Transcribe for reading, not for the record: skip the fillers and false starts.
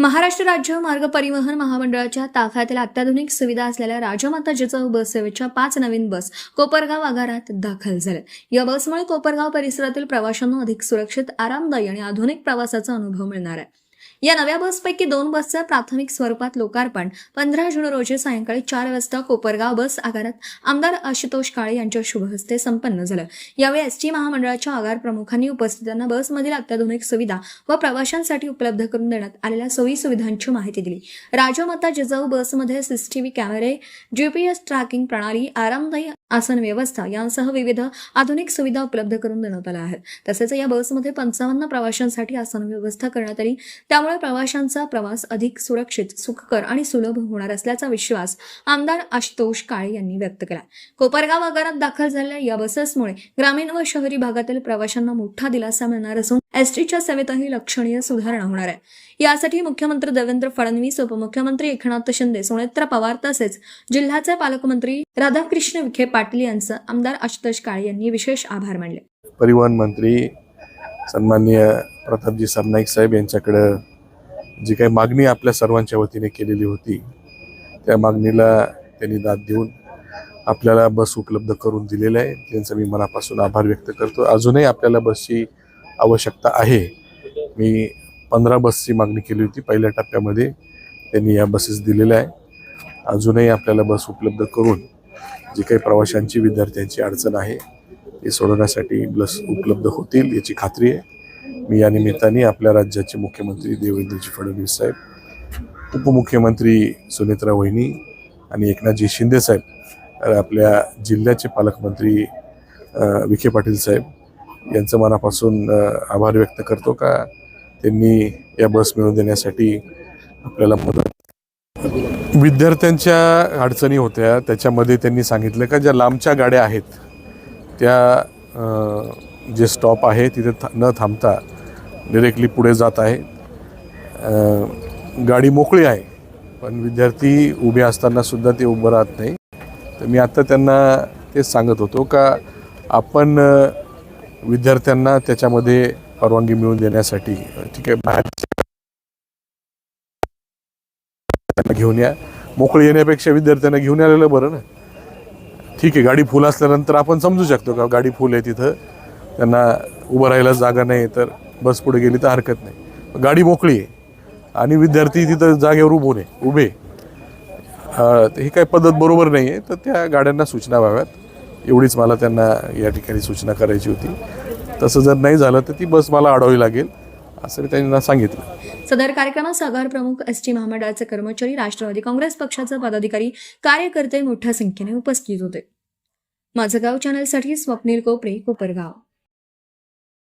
महाराष्ट्र राज्य मार्ग परिवहन महामंडळाच्या ताफ्यातील अत्याधुनिक सुविधा असलेल्या राजमाता जिजाऊ बस सेवेच्या 5 नवीन बस कोपरगाव आगारात दाखल झाल्या। या बसमुळे कोपरगाव परिसरातील प्रवाशांना अधिक सुरक्षित, आरामदायी आणि आधुनिक प्रवासाचा अनुभव मिळणार आहे। या नव्या बसपैकी 2 बसचं प्राथमिक स्वरूपात लोकार्पण 15 जून रोजी सायंकाळी 4 वाजता कोपरगाव बस आगारात आमदार आशुतोष काळे यांच्या शुभ हस्ते संपन्न झालं। यावेळी एसटी महामंडळाच्या आगार प्रमुखांनी उपस्थितांना बसमधील अत्याधुनिक सुविधा व प्रवाशांसाठी उपलब्ध करून देण्यात आलेल्या सोयी सुविधांची माहिती दिली। राजमाता जिजाऊ बसमध्ये सीसीटीव्ही कॅमेरे, जीपीएस ट्रॅकिंग प्रणाली, आरामदायी आसन व्यवस्था यांसह विविध आधुनिक सुविधा उपलब्ध करून देण्यात आल्या आहेत। तसेच या बसमध्ये 55 प्रवाशांसाठी आसन व्यवस्था करण्यात आली, त्यामुळे प्रवाशांचा प्रवास अधिक सुरक्षित, सुखकर आणि सुलभ होणार असल्याचा विश्वास आमदार आशुतोष काळे यांनी व्यक्त केला। कोपरगाव आगारात दाखल झालेल्या या बसेसमुळे ग्रामीण व शहरी भागातील प्रवाशांना मोठा दिलासा मिळणार असून एसटीच्या सेवेतही लक्षणीय सुधारणा होणार आहे। यासाठी मुख्यमंत्री देवेंद्र फडणवीस, उपमुख्यमंत्री एकनाथ शिंदे, सुनेत्रा पवार तसेच जिल्ह्याचे पालकमंत्री राधाकृष्ण विखे पाटील यांचं आमदार आशुतोष काळे यांनी विशेष आभार मानले। परिवहन मंत्री सन्माननीय प्रतापजी सरनाईक साहेब यांच्याकडे जी काही मागणी आपल्या सर्वांच्या वतीने केलेली होती, त्या मागणीला त्यांनी दाद देऊन आपल्याला बस उपलब्ध करून दिलेल्या आहे। त्यांचा मी मनापासून आभार व्यक्त करतो। अजूनही आपल्याला बसची आवश्यकता आहे। मी 15 बसची मागणी केली होती पहिल्या टप्प्यामध्ये, त्यांनी या बसेस दिलेल्या आहे। अजूनही आपल्याला बस उपलब्ध करून जी काही प्रवाशांची, विद्यार्थ्यांची अडचण आहे ती सोडवण्यासाठी बस उपलब्ध होतील याची खात्री आहे। मी या निमित्ताने आपल्या राज्याचे मुख्यमंत्री देवेंद्रजी फडणवीस साहेब, उपमुख्यमंत्री सुनेत्रा वहिनी आणि एकनाथजी शिंदे साहेब, आपल्या जिल्ह्याचे पालकमंत्री विखे पाटील साहेब यांचं मनापासून आभार व्यक्त करतो का त्यांनी या बस मिळवून देण्यासाठी आपल्याला मदत। विद्यार्थ्यांच्या अडचणी होत्या, त्याच्यामध्ये त्यांनी सांगितलं का ज्या लांबच्या गाड्या आहेत त्या जे स्टॉप आहे तिथे न थांबता डायरेक्टली पुढे जात आहे। गाडी मोकळी आहे पण विद्यार्थी उभे असताना सुद्धा ते उभं राहत नाही। तर मी आता त्यांना ते सांगत होतो का आपण विद्यार्थ्यांना त्याच्यामध्ये परवानगी मिळवून देण्यासाठी ठीक आहे, बाहेर घेऊन या। मोकळी येण्यापेक्षा विद्यार्थ्यांना घेऊन आलेलं बरं ना। ठीक आहे, गाडी फुल असल्यानंतर आपण समजू शकतो का गाडी फुल आहे, तिथं त्यांना उभं राहायला जागा नाही, तर बस पुढे गेली तर हरकत नाही। गाडी मोकळी आहे आणि विद्यार्थी तिथं जागेवर उभे ही काही पद्धत बरोबर नाही आहे। तर त्या गाड्यांना सूचना व्हाव्यात, एवढीच मला त्यांना या ठिकाणी सूचना करायची होती। तसं जर नाही झालं तर ती बस मला अडवावी लागेल असं त्यांना सांगितलं। सदर कार्यक्रमात आगार प्रमुख, एसटी महामंडळाचे कर्मचारी, राष्ट्रवादी काँग्रेस पक्षाचे पदाधिकारी, कार्यकर्ते मोठ्या संख्येने उपस्थित होते। माझं गाव चॅनलसाठी स्वप्नील कोपरे, कोपरगाव।